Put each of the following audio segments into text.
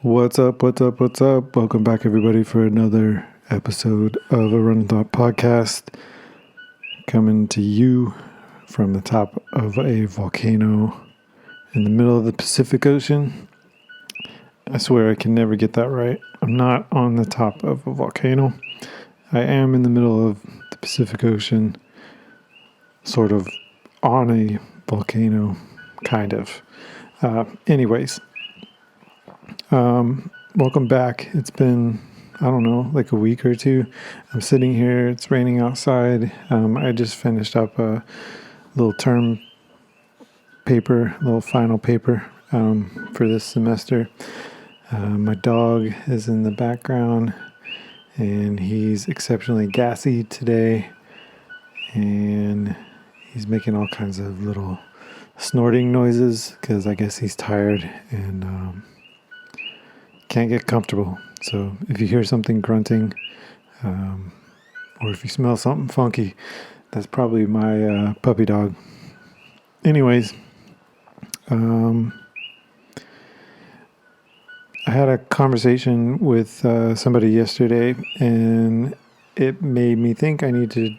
What's up? What's up? What's up? Welcome back, everybody, for another episode of a Runnin podcast, coming to you from the top of a volcano in the middle of the Pacific Ocean. I swear I can never get that right. I'm not on the top of a volcano. I am in the middle of the Pacific Ocean, sort of on a volcano, kind of. Anyways. Welcome back. It's been, I don't know, like a week or two. I'm sitting here. It's raining outside. I just finished up a little term paper, little final paper for this semester. My dog is in the background, and he's exceptionally gassy today, and he's making all kinds of little snorting noises because I guess he's tired and can't get comfortable. So if you hear something grunting, or if you smell something funky, that's probably my puppy dog. Anyways, I had a conversation with somebody yesterday, and it made me think I need to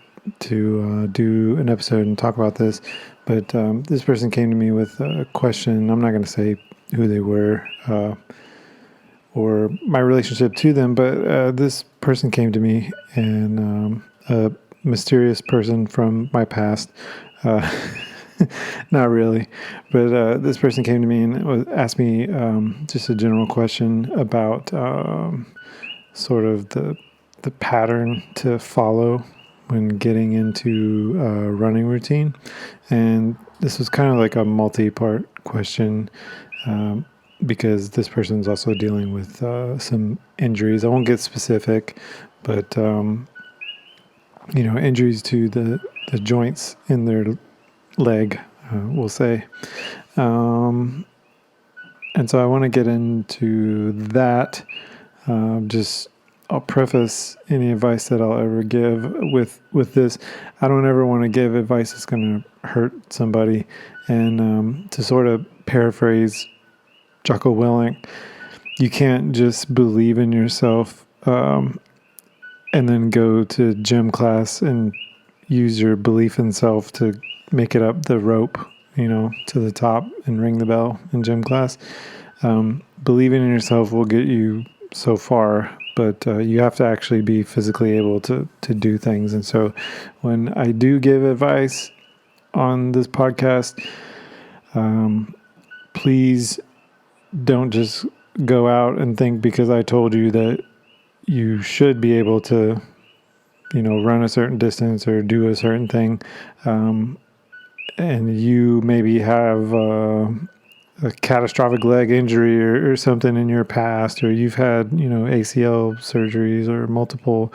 do an episode and talk about this. But this person came to me with a question. I'm not going to say who they were or my relationship to them, but this person came to me, and a mysterious person from my past, not really, but this person came to me and asked me just a general question about sort of the pattern to follow when getting into a running routine. And this was kind of like a multi-part question, because this person's also dealing with some injuries. I won't get specific, but injuries to the joints in their leg, we'll say. And so I want to get into that. I'll preface any advice that I'll ever give with this. I don't ever want to give advice that's going to hurt somebody. And to sort of paraphrase Jocko Willink, you can't just believe in yourself and then go to gym class and use your belief in self to make it up the rope, to the top and ring the bell in gym class. Believing in yourself will get you so far, but you have to actually be physically able to do things. And so when I do give advice on this podcast, please don't just go out and think because I told you that you should be able to, run a certain distance or do a certain thing. And you maybe have a catastrophic leg injury or something in your past, or you've had, ACL surgeries or multiple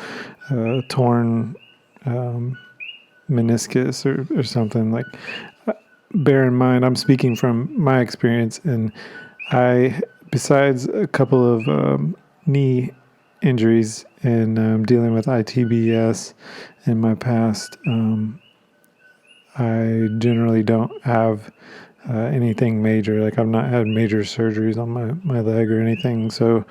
torn meniscus or something. Like, bear in mind, I'm speaking from my experience, and I, besides a couple of knee injuries and dealing with ITBS in my past, I generally don't have anything major. Like, I've not had major surgeries on my leg or anything. So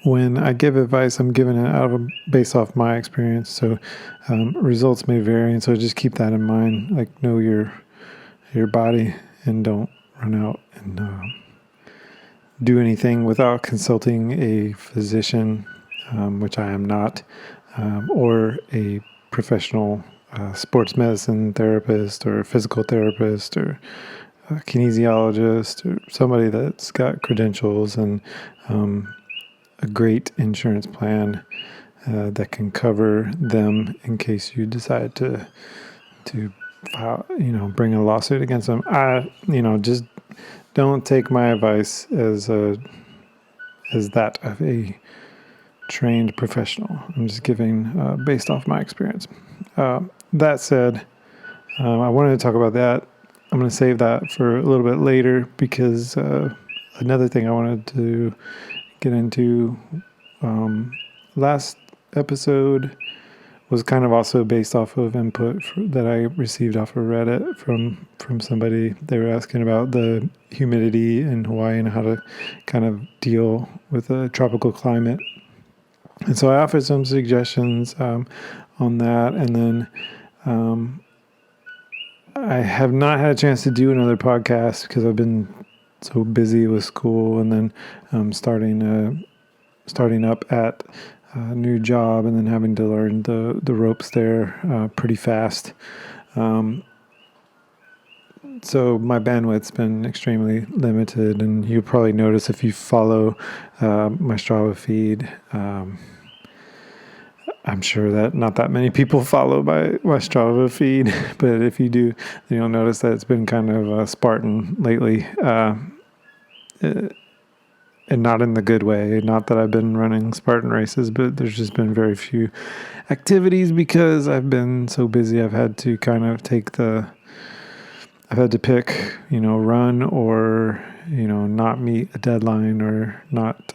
when I give advice, I'm giving it based off my experience. So results may vary, and so just keep that in mind. Like, know your body and don't run out and do anything without consulting a physician, which I am not, or a professional sports medicine therapist or physical therapist or a kinesiologist or somebody that's got credentials and a great insurance plan that can cover them in case you decide to file, bring a lawsuit against them. Just don't take my advice as that of a trained professional. I'm just giving based off my experience. That said, I wanted to talk about that. I'm going to save that for a little bit later because another thing I wanted to get into last episode was kind of also based off of input that I received off of Reddit from somebody. They were asking about the humidity in Hawaii and how to kind of deal with a tropical climate. And so I offered some suggestions on that. And then I have not had a chance to do another podcast because I've been so busy with school, and then starting up at a new job, and then having to learn the ropes there pretty fast. So my bandwidth's been extremely limited, and you'll probably notice if you follow my Strava feed. I'm sure that not that many people follow my Strava feed, but if you do, then you'll notice that it's been kind of Spartan lately. And not in the good way. Not that I've been running Spartan races, but there's just been very few activities because I've been so busy. I've had to kind of I've had to pick, run or, not meet a deadline or not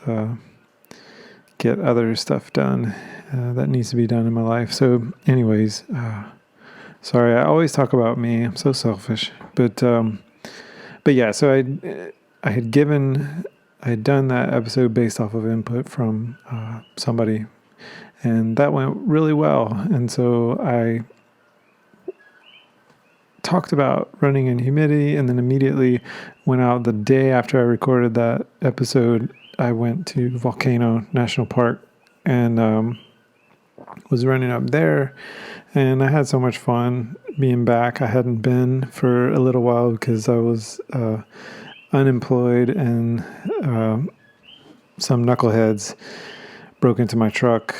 get other stuff done that needs to be done in my life. So anyways, sorry, I always talk about me. I'm so selfish. But yeah, so I had done that episode based off of input from somebody, and that went really well. And so I talked about running in humidity, and then immediately went out the day after I recorded that episode. I went to Volcano National Park and was running up there, and I had so much fun being back. I hadn't been for a little while because I was unemployed, and some knuckleheads broke into my truck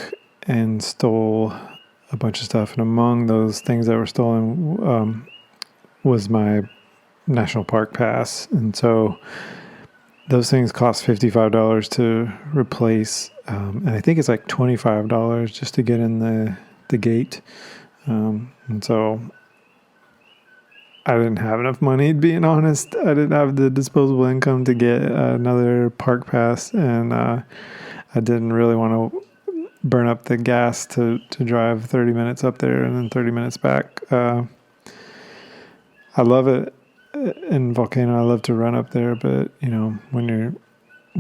and stole a bunch of stuff. And among those things that were stolen was my national park pass. And so those things cost $55 to replace. And I think it's like $25 just to get in the gate. And so I didn't have enough money, being honest. I didn't have the disposable income to get another park pass, and I didn't really want to burn up the gas to drive 30 minutes up there and then 30 minutes back. I love it in Volcano. I love to run up there, but when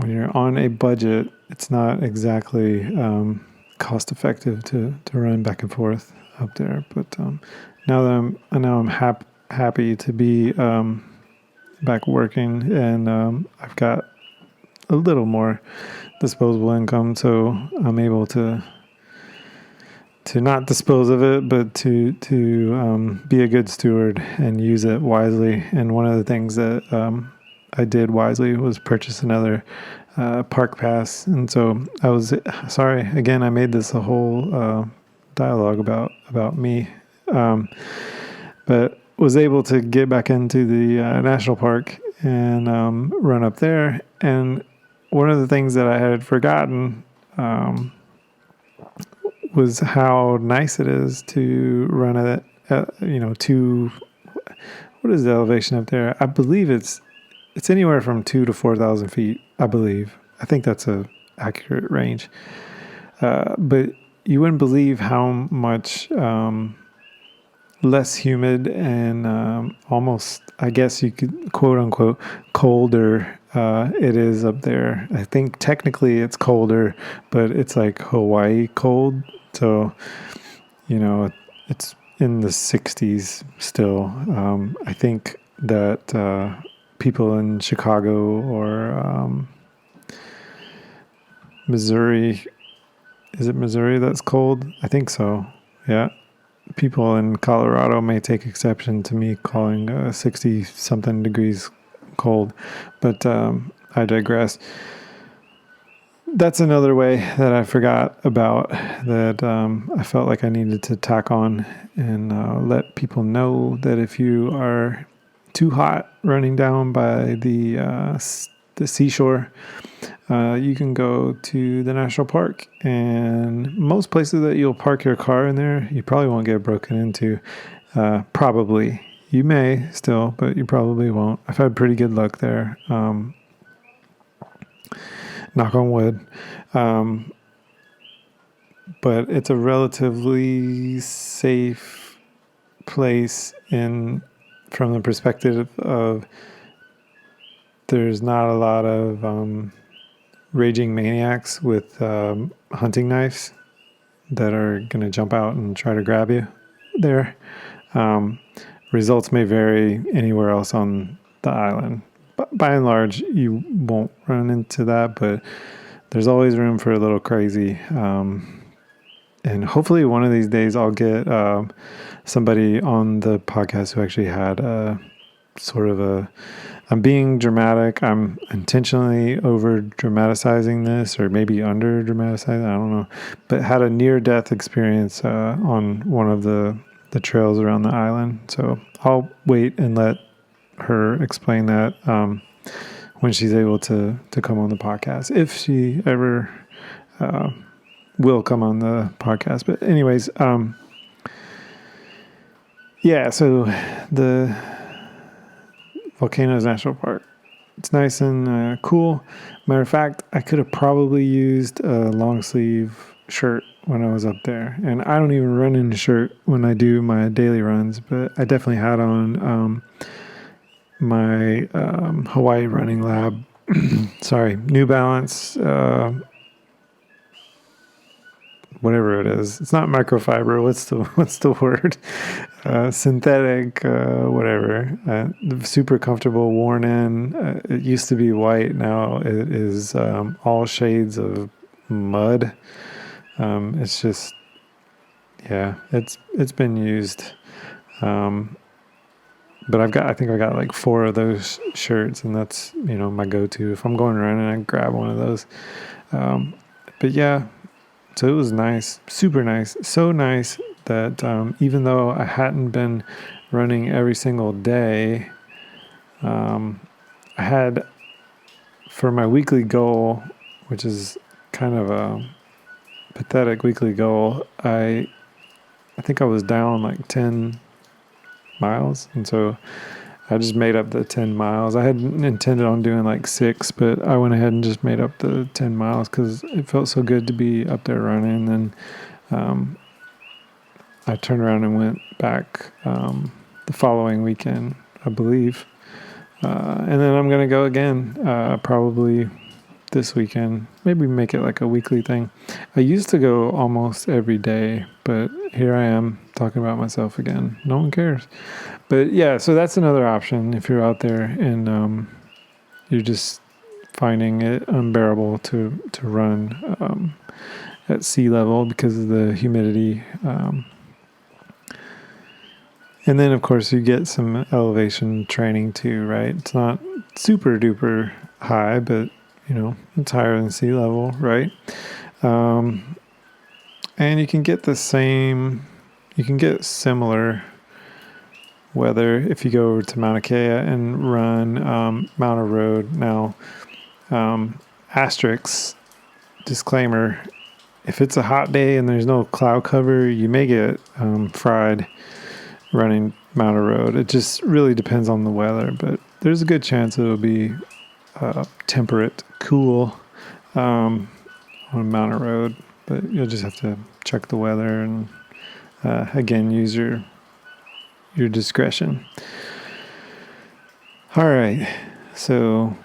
you're on a budget, it's not exactly cost effective to run back and forth up there. But now I'm happy to be back working, and I've got a little more disposable income, so I'm able to not dispose of it, but to be a good steward and use it wisely. And one of the things that I did wisely was purchase another park pass. And so I was sorry again. I made this a whole dialogue about me, but was able to get back into the national park and run up there. And one of the things that I had forgotten was how nice it is to run at what is the elevation up there? I believe it's anywhere from 2,000 to 4,000 feet. I believe. I think that's a accurate range. But you wouldn't believe how much less humid and almost, I guess you could quote unquote, colder it is up there. I think technically it's colder, but it's like Hawaii cold. So, it's in the 60s still. I think that people in Chicago or Missouri, is it Missouri that's cold? I think so. Yeah. People in Colorado may take exception to me calling 60-something degrees cold, but I digress. That's another way that I forgot about that I felt like I needed to tack on and let people know that if you are too hot running down by the seashore, you can go to the national park, and most places that you'll park your car in there, you probably won't get broken into. Probably. You may still, but you probably won't. I've had pretty good luck there. Knock on wood. but it's a relatively safe place from the perspective of there's not a lot of raging maniacs with hunting knives that are going to jump out and try to grab you there. Um, Results may vary anywhere else on the island. But by and large, you won't run into that, but there's always room for a little crazy. And hopefully one of these days I'll get somebody on the podcast who actually had I'm being dramatic. I'm intentionally over dramatizing this, or maybe under dramatizing. I don't know, but had a near death experience on one of the trails around the island. So I'll wait and let her explain that when she's able to come on the podcast, if she ever will come on the podcast. But anyways, yeah. So the Volcanoes National Park. It's nice and cool. Matter of fact, I could have probably used a long sleeve shirt when I was up there. And I don't even run in a shirt when I do my daily runs, but I definitely had on my Hawaii Running Lab. Sorry, New Balance, whatever it is. It's not microfiber. What's the word? Synthetic, whatever. Super comfortable, worn in. It used to be white. Now it is all shades of mud. It's just, yeah, it's been used. But I think I got like 4 of those shirts, and that's, my go-to. If I'm going running, I grab one of those. But yeah, so it was nice, super nice, so nice that even though I hadn't been running every single day, I had, for my weekly goal, which is kind of a pathetic weekly goal, I think I was down like 10 miles, and so I just made up the 10 miles. I had intended on doing like 6, but I went ahead and just made up the 10 miles because it felt so good to be up there running. And I turned around and went back the following weekend, I believe. And then I'm going to go again, probably this weekend. Maybe make it like a weekly thing. I used to go almost every day, but here I am talking about myself again. No one cares. But yeah, so that's another option if you're out there and you're just finding it unbearable to run at sea level because of the humidity. And then, of course, you get some elevation training too, right? It's not super duper high, but, it's higher than sea level, right? And you can get similar weather if you go over to Mauna Kea and run Mauna Road. Now, asterisk, disclaimer, if it's a hot day and there's no cloud cover, you may get fried running Mauna Road. It just really depends on the weather, but there's a good chance it'll be temperate, cool on Mauna Road. But you'll just have to check the weather and again use your discretion. All right, so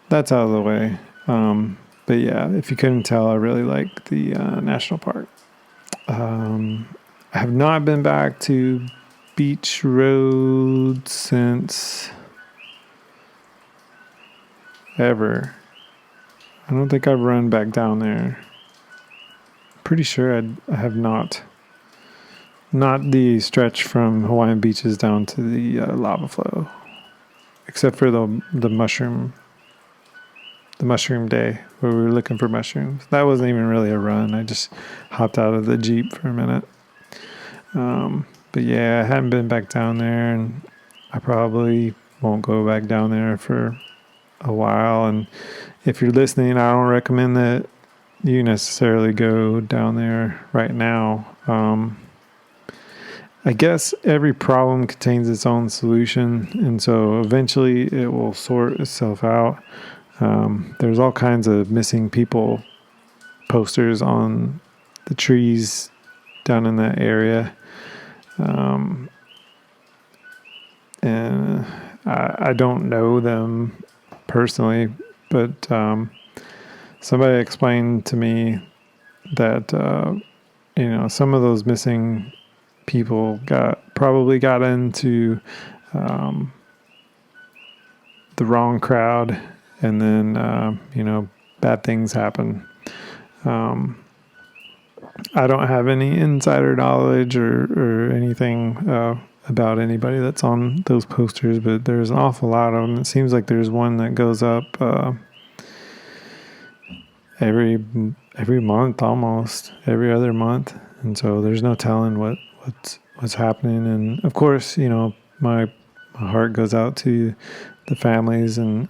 that's out of the way. But yeah, if you couldn't tell, I really like the national park. I have not been back to Beach Road since ever. I don't think I've run back down there. Pretty sure I have not. Not the stretch from Hawaiian beaches down to the lava flow, except for the mushroom day where we were looking for mushrooms. That wasn't even really a run. I just hopped out of the Jeep for a minute. But yeah, I hadn't been back down there, and I probably won't go back down there for a while. And if you're listening, I don't recommend that you necessarily go down there right now. I guess every problem contains its own solution, and so eventually it will sort itself out. There's all kinds of missing people posters on the trees down in that area. And I don't know them personally, but somebody explained to me that some of those missing people probably got into the wrong crowd, and then bad things happen. I don't have any insider knowledge or anything about anybody that's on those posters, but there's an awful lot of them. It seems like there's one that goes up every month, almost every other month, and so there's no telling what's happening. And of course, my heart goes out to the families, and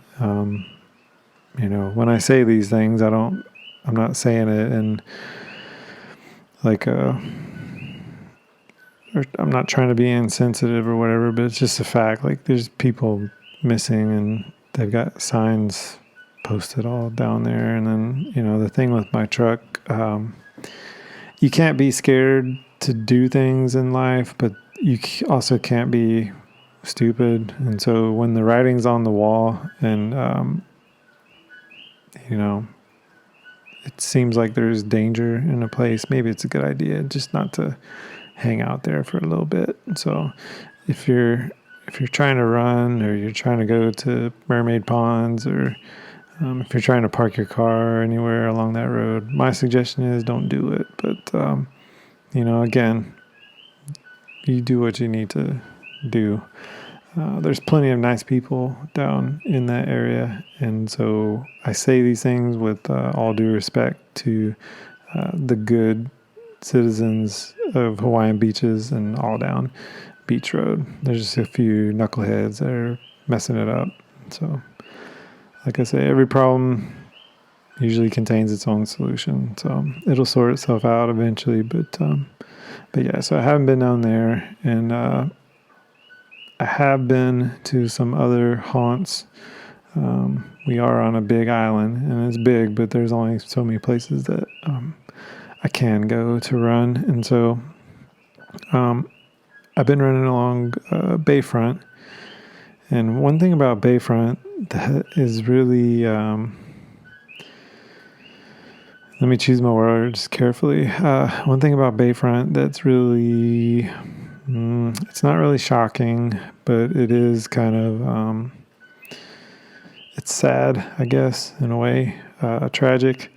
when I say these things, I'm not saying it in like I'm not trying to be insensitive or whatever, but it's just a fact. Like, there's people missing, and they've got signs posted all down there. And then, the thing with my truck, you can't be scared to do things in life, but you also can't be stupid. And so when the writing's on the wall and, it seems like there's danger in a place, maybe it's a good idea just not to hang out there for a little bit. So if you're trying to run, or you're trying to go to Mermaid Ponds, or if you're trying to park your car anywhere along that road, my suggestion is don't do it. But again, you do what you need to do. There's plenty of nice people down in that area, and so I say these things with all due respect to the good citizens of Hawaiian beaches and all down Beach Road. There's just a few knuckleheads that are messing it up. So, like I say, every problem usually contains its own solution. So it'll sort itself out eventually. But yeah, so I haven't been down there, and I have been to some other haunts. We are on a big island, and it's big, but there's only so many places that I can go to run. And so I've been running along Bayfront. And one thing about Bayfront that is really, let me choose my words carefully. One thing about Bayfront that's really, it's not really shocking, but it is kind of, it's sad, I guess, in a way, tragic.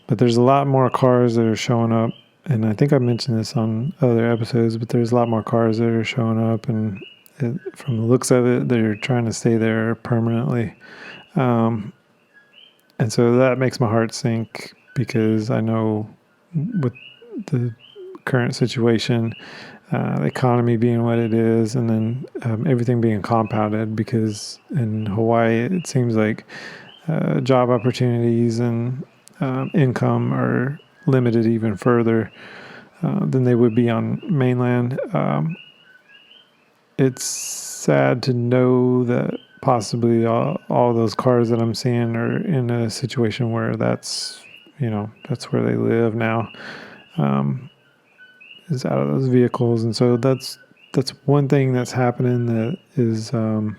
But there's a lot more cars that are showing up. And I think I mentioned this on other episodes, but there's a lot more cars that are showing up. And from the looks of it, they're trying to stay there permanently. And so that makes my heart sink, because I know with the current situation, the economy being what it is, and then everything being compounded, because in Hawaii, it seems like job opportunities and income are limited even further than they would be on mainland. It's sad to know that possibly all those cars that I'm seeing are in a situation where that's where they live now, is out of those vehicles. And so that's one thing that's happening that is kind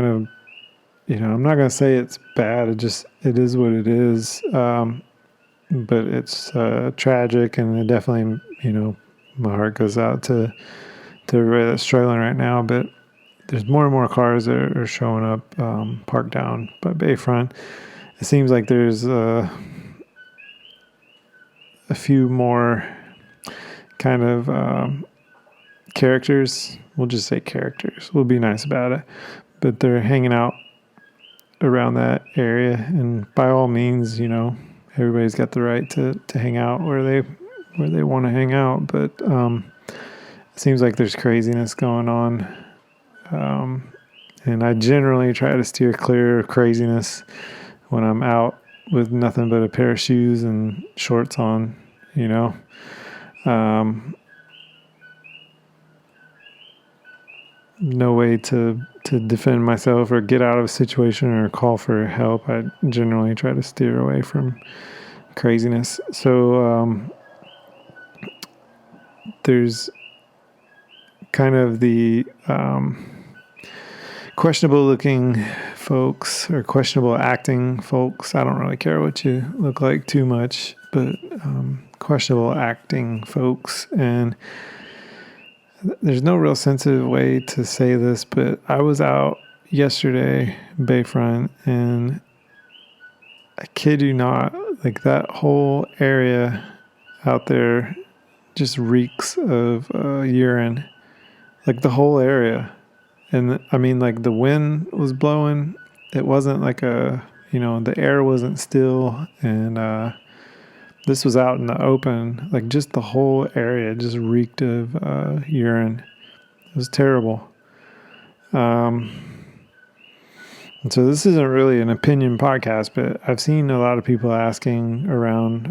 of, I'm not going to say it's bad. It is what it is. But it's tragic, and it definitely, my heart goes out to everybody that's struggling right now. But there's more and more cars that are showing up parked down by Bayfront. It seems like there's a few more kind of characters. We'll just say characters. We'll be nice about it. But they're hanging out around that area, and by all means, everybody's got the right to hang out where they want to hang out. But it seems like there's craziness going on, and I generally try to steer clear of craziness when I'm out with nothing but a pair of shoes and shorts on. No way to defend myself or get out of a situation or call for help. I generally try to steer away from craziness. So there's kind of the questionable looking folks or questionable acting folks. I don't really care what you look like too much, but questionable acting folks. And there's no real sensitive way to say this, but I was out yesterday, Bayfront, and I kid you not, like that whole area out there just reeks of urine. Like the whole area. And I mean, like the wind was blowing. It wasn't like the air wasn't still. And this was out in the open. Like just the whole area just reeked of urine. It was terrible. And so this isn't really an opinion podcast, but I've seen a lot of people asking around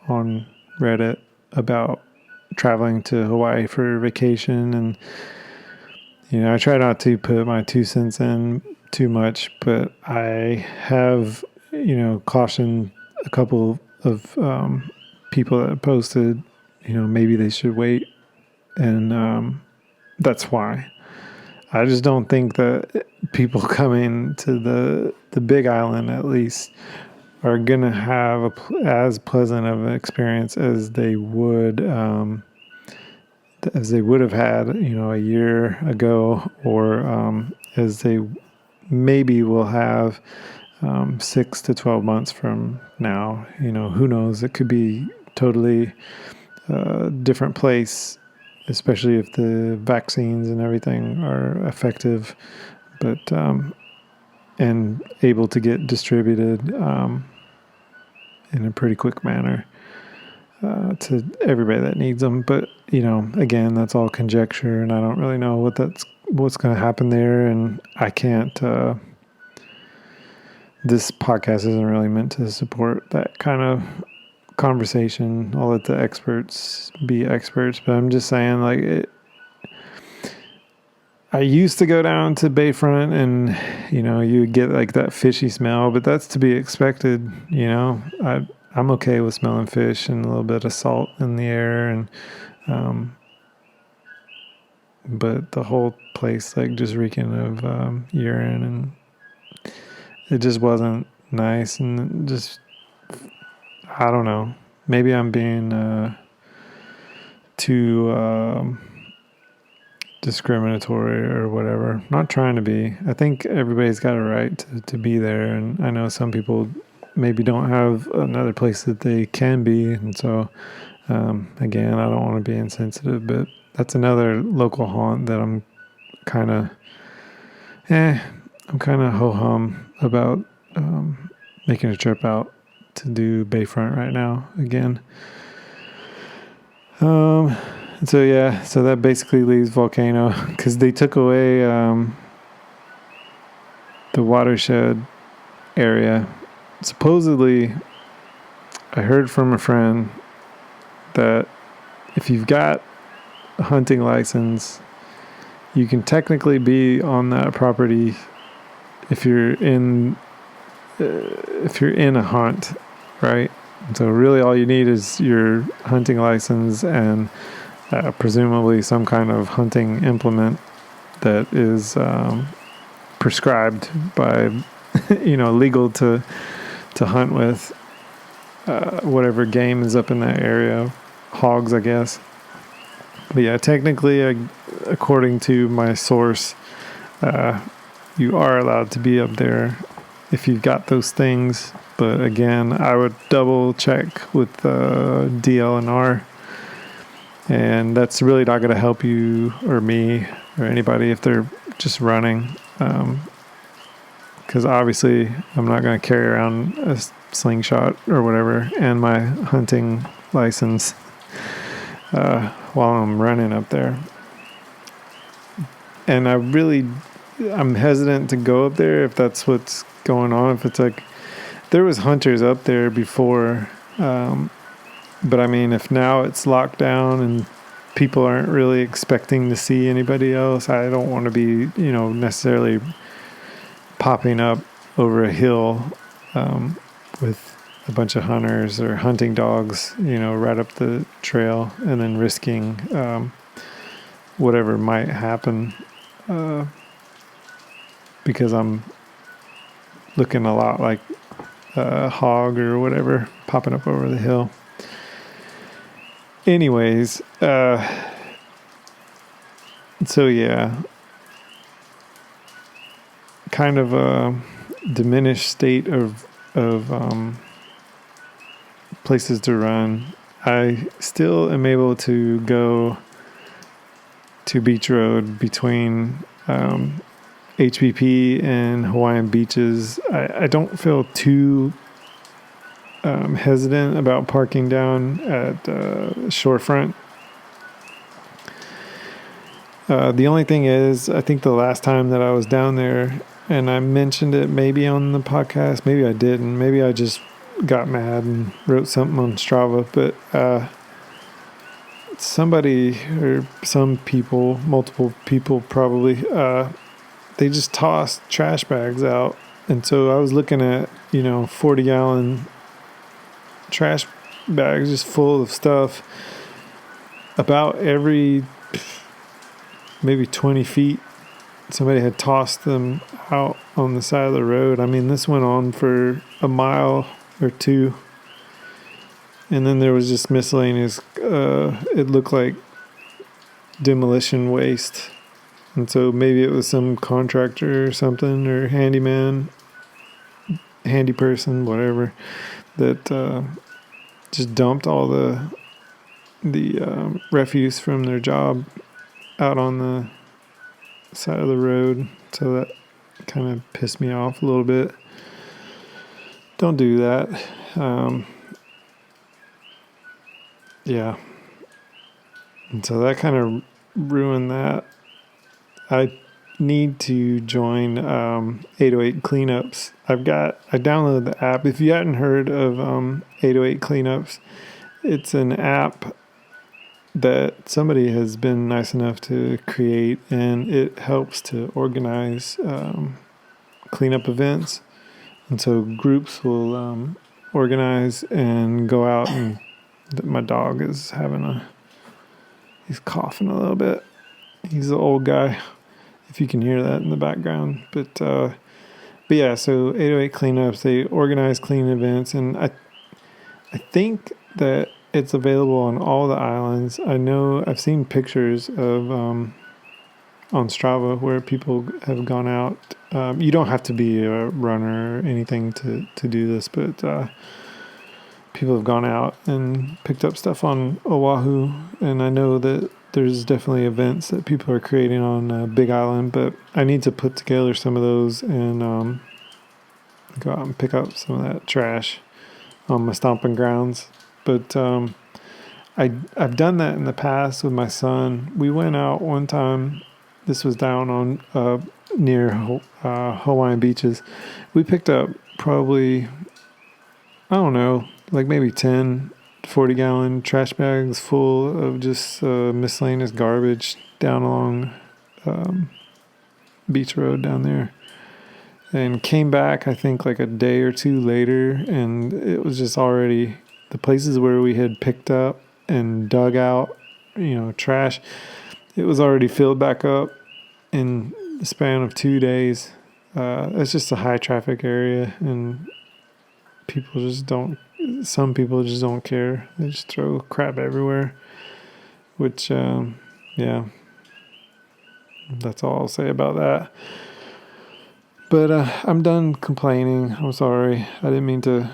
on Reddit about traveling to Hawaii for vacation. And, I try not to put my 2 cents in too much, but I have, cautioned a couple of people that posted, maybe they should wait. And that's why. I just don't think that people coming to the Big Island, at least, are gonna have as pleasant of an experience as they would have had, a year ago, or as they maybe will have 6 to 12 months from now. Who knows? It could be totally different place, especially if the vaccines and everything are effective, but and able to get distributed in a pretty quick manner to everybody that needs them. But again, that's all conjecture, and I don't really know what's going to happen there, and I can't. This podcast isn't really meant to support that kind of conversation. I'll let the experts be experts, but I'm just saying, like, I used to go down to Bayfront and, you would get like that fishy smell, but that's to be expected. I'm okay with smelling fish and a little bit of salt in the air. And, but the whole place, like, just reeking of urine, and it just wasn't nice. And just, I don't know, maybe I'm being too discriminatory or whatever. Not trying to be. I think everybody's got a right to be there, and I know some people maybe don't have another place that they can be, and so again, I don't want to be insensitive, but that's another local haunt that I'm kind of ho-hum about making a trip out to do Bayfront right now again. So that basically leaves Volcano, because they took away the watershed area. Supposedly, I heard from a friend that if you've got a hunting license, you can technically be on that property if you're in a hunt, right? So really all you need is your hunting license and presumably some kind of hunting implement that is prescribed by, legal to hunt with whatever game is up in that area. Hogs, I guess. But yeah, technically, according to my source, you are allowed to be up there if you've got those things. But again, I would double check with DLNR, and that's really not going to help you or me or anybody if they're just running, because obviously I'm not going to carry around a slingshot or whatever and my hunting license while I'm running up there. And I'm hesitant to go up there if that's what's going on. If it's like, there was hunters up there before, but I mean, if now it's locked down and people aren't really expecting to see anybody else, I don't want to be, necessarily popping up over a hill with a bunch of hunters or hunting dogs, right up the trail, and then risking whatever might happen because I'm looking a lot like a hog or whatever popping up over the hill. Anyways, so yeah, kind of a diminished state of places to run. I still am able to go to Beach Road between HPP and Hawaiian Beaches. I don't feel too hesitant about parking down at Shorefront. The only thing is, I think the last time that I was down there, and I mentioned it maybe on the podcast, maybe I didn't, maybe I just got mad and wrote something on Strava, but somebody or some people, multiple people probably, they just tossed trash bags out. And so I was looking at, 40-gallon trash bags just full of stuff about every maybe 20 feet. Somebody had tossed them out on the side of the road. I mean, this went on for a mile or two. And then there was just miscellaneous, it looked like demolition waste. And so maybe it was some contractor or something, or handyman, handy person, whatever, that just dumped all the refuse from their job out on the side of the road. So that kind of pissed me off a little bit. Don't do that. Yeah. And so that kind of ruined that. I need to join 808 cleanups. I downloaded the app. If you hadn't heard of 808 cleanups, it's an app that somebody has been nice enough to create, and it helps to organize cleanup events. And so groups will organize and go out, and my dog is he's coughing a little bit. He's an old guy, if you can hear that in the background. But yeah, so 808 cleanups, they organize clean events, and I think that it's available on all the islands. I know I've seen pictures of on Strava where people have gone out. You don't have to be a runner or anything to do this, but people have gone out and picked up stuff on Oahu, and I know that there's definitely events that people are creating on Big Island, but I need to put together some of those and go out and pick up some of that trash on my stomping grounds. But I've done that in the past with my son. We went out one time. This was down on near Hawaiian Beaches. We picked up probably, I don't know, like maybe 10 40-gallon trash bags full of just miscellaneous garbage down along Beach Road down there. And came back, I think, like a day or two later, and it was just already the places where we had picked up and dug out, trash. It was already filled back up in the span of 2 days. It's just a high traffic area, and some people just don't care. They just throw crap everywhere, which, yeah, that's all I'll say about that. But I'm done complaining. I'm sorry. I didn't mean to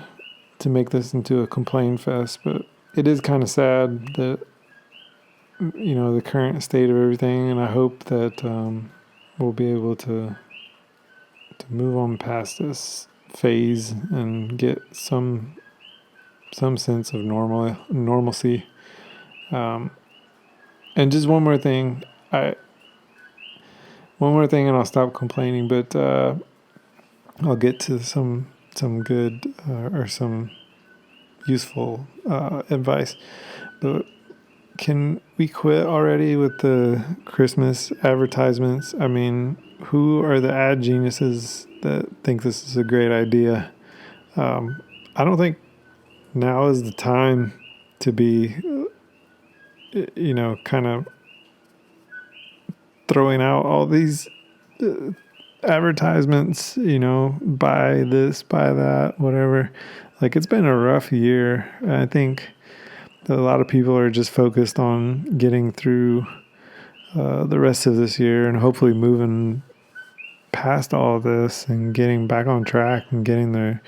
make this into a complain fest, but it is kind of sad that, the current state of everything, and I hope that we'll be able to move on past this phase and get some sense of normalcy. And just one more thing, and I'll stop complaining. But I'll get to some good or some useful advice. But can we quit already with the Christmas advertisements? I mean, who are the ad geniuses that think this is a great idea? I don't think now is the time to be, kind of throwing out all these advertisements, buy this, buy that, whatever. Like, it's been a rough year. I think a lot of people are just focused on getting through the rest of this year and hopefully moving past all of this and getting back on track and getting their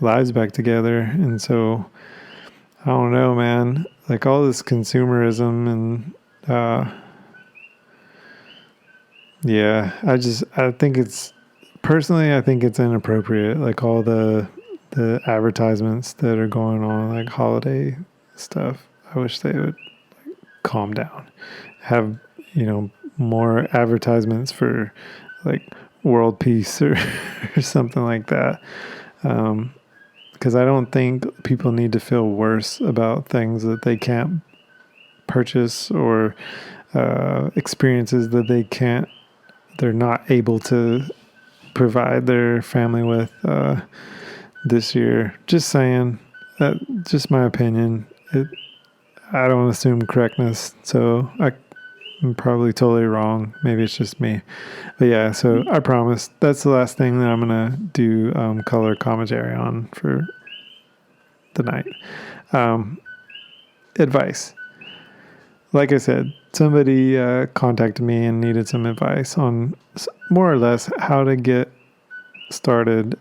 lives back together. And so, I don't know, man. Like, all this consumerism and yeah, I think I think it's inappropriate. Like, all the advertisements that are going on, like holiday stuff. I wish they would calm down. Have, more advertisements for like world peace or or something like that. Because I don't think people need to feel worse about things that they can't purchase or experiences that they're not able to provide their family with this year. Just saying, that just my opinion. I don't assume correctness, so I'm probably totally wrong. Maybe it's just me. But yeah, so I promise that's the last thing that I'm gonna do color commentary on for the night. Advice. Like I said, somebody contacted me and needed some advice on more or less how to get started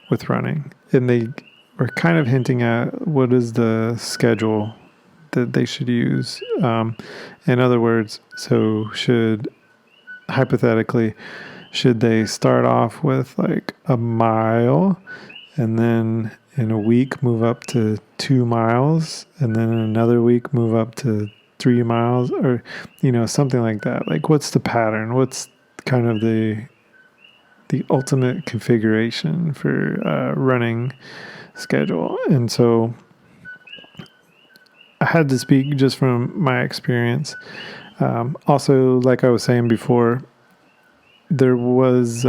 with running. And they were kind of hinting at what is the schedule that they should use. In other words, so hypothetically, should they start off with like a mile and then in a week move up to 2 miles and then in another week move up to 3 miles, or something like that? Like, what's the pattern? What's kind of the ultimate configuration for running schedule? And so I had to speak just from my experience. Also, like I was saying before, there was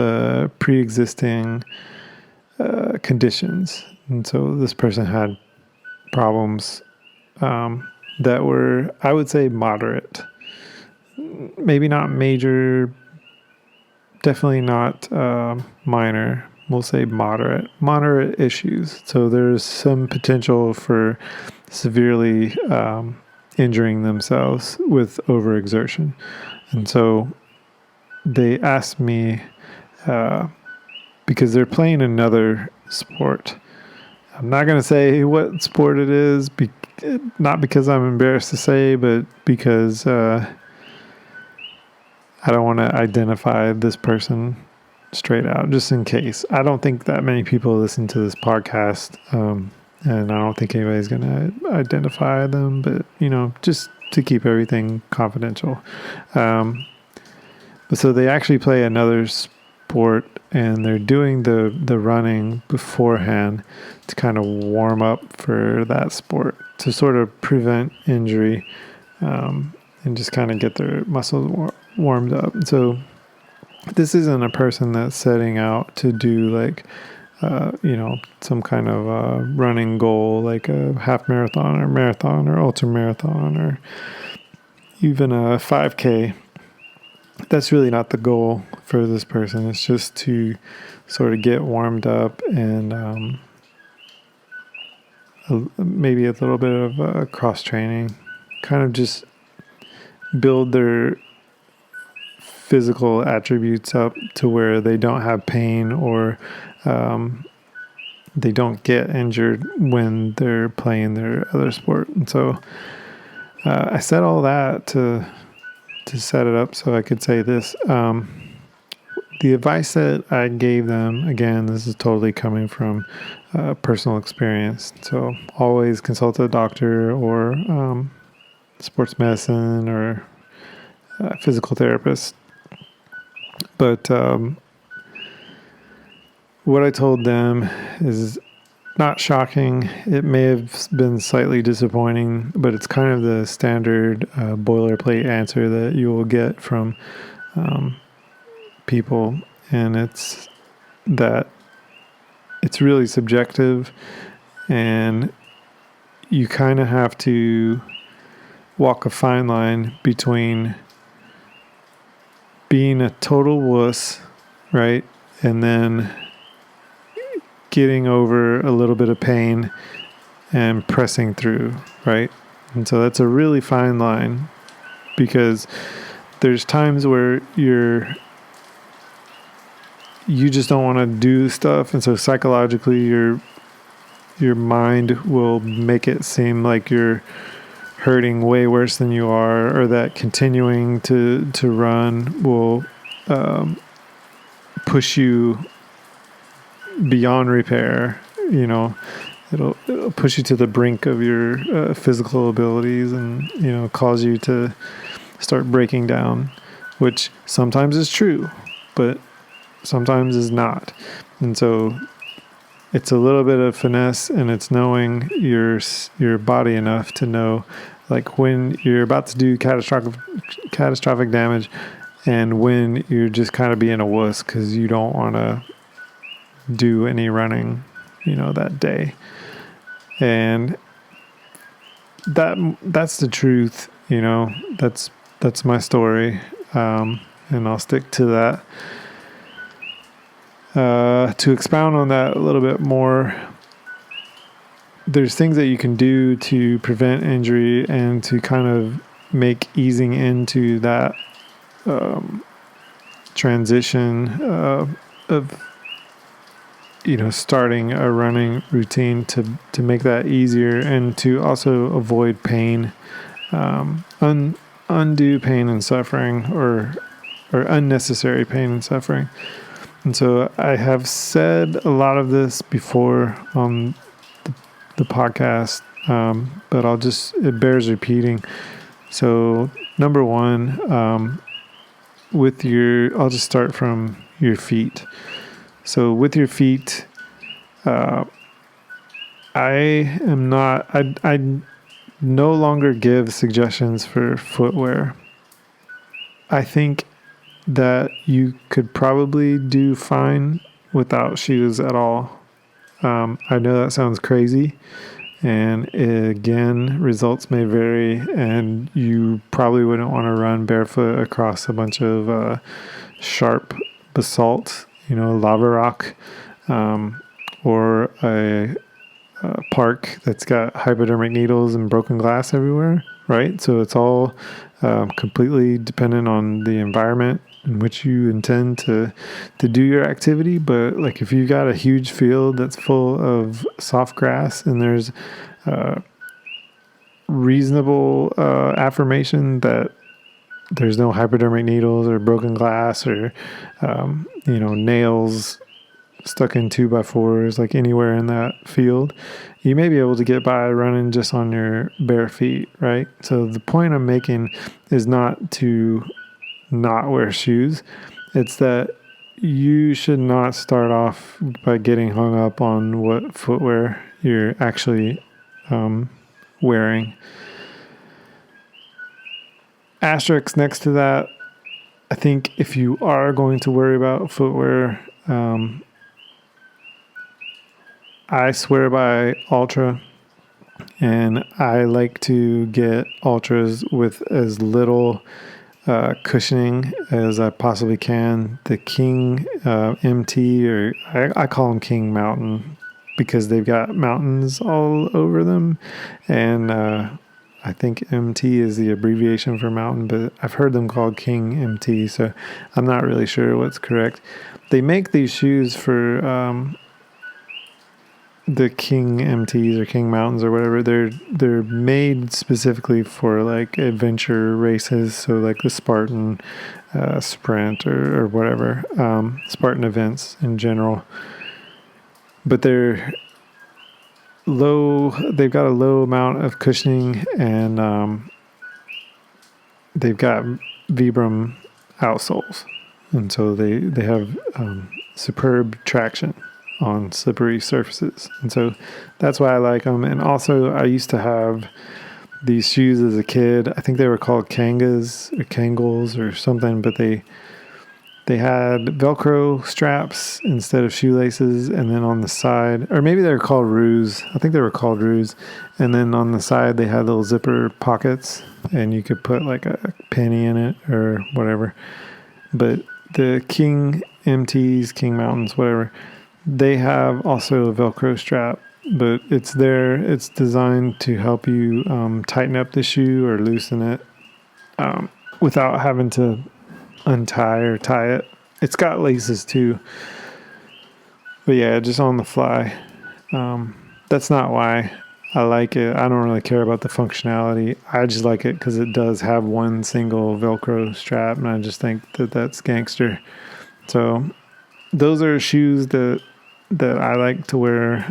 pre-existing conditions. And so this person had problems that were, I would say, moderate. Maybe not major, definitely not minor. We'll say moderate issues. So there's some potential for severely injuring themselves with overexertion. And so they asked me, because they're playing another sport. I'm not going to say what sport it is, not because I'm embarrassed to say, but because I don't want to identify this person straight out, just in case. I don't think that many people listen to this podcast, and I don't think anybody's going to identify them, but, just to keep everything confidential. But so they actually play another sport, and they're doing the running beforehand to kind of warm up for that sport, to sort of prevent injury, and just kind of get their muscles warmed up. And so this isn't a person that's setting out to do like, some kind of running goal, like a half marathon or ultra marathon or even a 5K. That's really not the goal for this person. It's just to sort of get warmed up and maybe a little bit of cross training, kind of just build their physical attributes up to where they don't have pain or they don't get injured when they're playing their other sport. And so I said all that to set it up so I could say this. The advice that I gave them, again, this is totally coming from personal experience. So always consult a doctor or sports medicine or physical therapist. But what I told them is not shocking. It may have been slightly disappointing, but it's kind of the standard boilerplate answer that you will get from people. And it's that it's really subjective And you kind of have to walk a fine line between being a total wuss, right? And then getting over a little bit of pain and pressing through, right? And so that's a really fine line, because there's times where you just don't want to do stuff, and so psychologically your mind will make it seem like you're hurting way worse than you are, or that continuing to run will push you beyond repair. It'll push you to the brink of your physical abilities, and cause you to start breaking down, which sometimes is true, but sometimes is not. And so it's a little bit of finesse, and it's knowing your body enough to know, like, when you're about to do catastrophic damage, and when you're just kind of being a wuss because you don't want to do any running, that day. And that's the truth. That's my story, and I'll stick to that. To expound on that a little bit more, there's things that you can do to prevent injury and to kind of make easing into that transition of starting a running routine to make that easier, and to also avoid pain, undue pain and suffering, or unnecessary pain and suffering. And so I have said a lot of this before on the podcast, but it bears repeating. So number one, I'll just start from your feet. So with your feet, I no longer give suggestions for footwear. I think that you could probably do fine without shoes at all. I know that sounds crazy, and again, results may vary, and you probably wouldn't want to run barefoot across a bunch of sharp basalt, lava rock, or a park that's got hypodermic needles and broken glass everywhere, right? So it's all completely dependent on the environment in which you intend to do your activity. But like, if you've got a huge field that's full of soft grass, and there's reasonable affirmation that there's no hypodermic needles or broken glass or nails stuck in 2x4s, like anywhere in that field, you may be able to get by running just on your bare feet, right? So the point I'm making is not to not wear shoes. It's that you should not start off by getting hung up on what footwear you're actually wearing. Asterisk next to that, I think if you are going to worry about footwear, I swear by Ultra, and I like to get Ultras with as little cushioning as I possibly can. The King MT, or I call them King Mountain, because they've got mountains all over them, and I think MT is the abbreviation for mountain, but I've heard them called King MT, so I'm not really sure what's correct. They make these shoes for the King MTs or King Mountains or whatever. They're made specifically for like adventure races, so like the Spartan sprint or whatever, Spartan events in general. But they're low. They've got a low amount of cushioning, and they've got Vibram outsoles, and so they have superb traction on slippery surfaces. And so that's why I like them. And also, I used to have these shoes as a kid. I think they were called Kangas or Kangles or something, but They had Velcro straps instead of shoelaces, and then on the side, or maybe they were called roos. I think they were called roos. And then on the side, they had little zipper pockets, and you could put like a penny in it or whatever. But the King MTs, King Mountains, whatever, they have also a Velcro strap, but it's there. It's designed to help you tighten up the shoe or loosen it without having to untie or tie it. It's got laces too, but yeah, just on the fly. That's not why I like it. I don't really care about the functionality. I just like it because it does have one single Velcro strap, and I just think that that's gangster. So those are shoes that I like to wear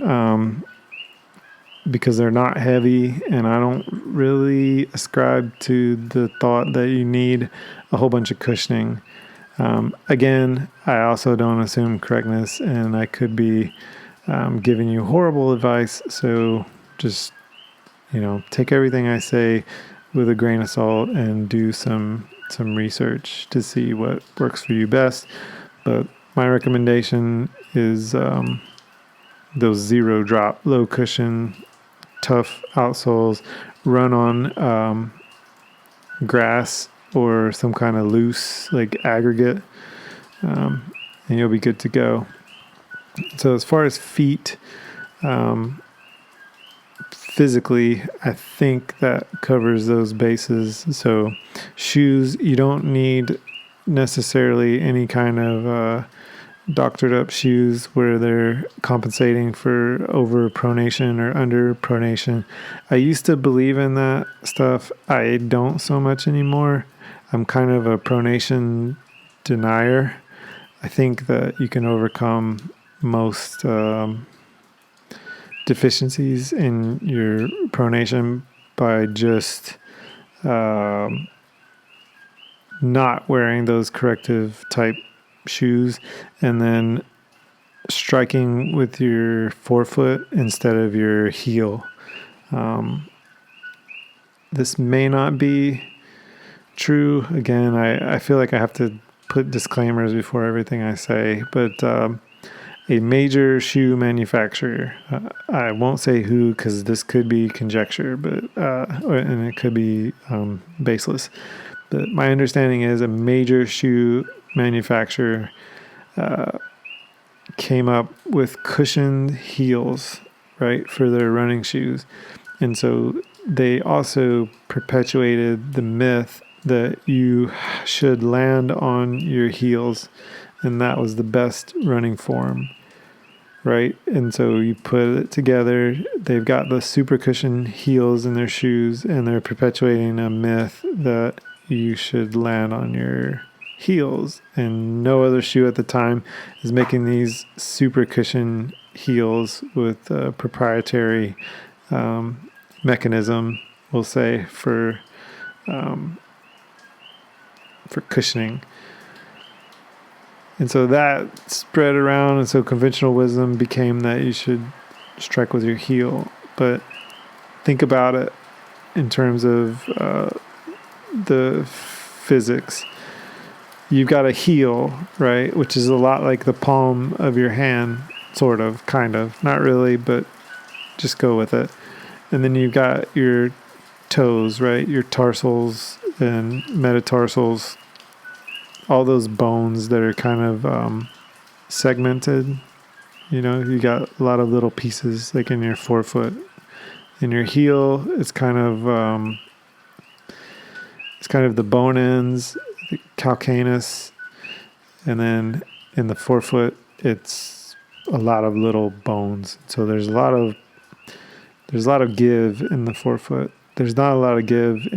because they're not heavy, and I don't really ascribe to the thought that you need a whole bunch of cushioning. Again, I also don't assume correctness, and I could be giving you horrible advice. So just, take everything I say with a grain of salt and do some research to see what works for you best. But my recommendation is those zero drop, low cushion, tough outsoles. Run on grass or some kind of loose like aggregate, and you'll be good to go. So as far as feet, physically, I think that covers those bases. So shoes, you don't need necessarily any kind of doctored up shoes where they're compensating for over pronation or under pronation. I used to believe in that stuff. I don't so much anymore. I'm kind of a pronation denier. I think that you can overcome most deficiencies in your pronation by just not wearing those corrective type shoes and then striking with your forefoot instead of your heel. This may not be true. Again, I feel like I have to put disclaimers before everything I say, but a major shoe manufacturer, I won't say who because this could be conjecture, but and it could be baseless. But my understanding is a major shoe manufacturer came up with cushioned heels, right, for their running shoes. And so they also perpetuated the myth that you should land on your heels, and that was the best running form, right? And so you put it together, they've got the super cushion heels in their shoes, and they're perpetuating a myth that you should land on your heels, and no other shoe at the time is making these super cushion heels with a proprietary mechanism, we'll say, for cushioning. And so that spread around, and so conventional wisdom became that you should strike with your heel. But think about it in terms of the physics. You've got a heel, right, which is a lot like the palm of your hand, sort of, kind of. Not really, but just go with it. And then you've got your toes, right, your tarsals and metatarsals, all those bones that are kind of segmented. You got a lot of little pieces like in your forefoot. In your heel, it's kind of the bone ends, the calcaneus, and then in the forefoot, it's a lot of little bones. So there's a lot of give in the forefoot. There's not a lot of give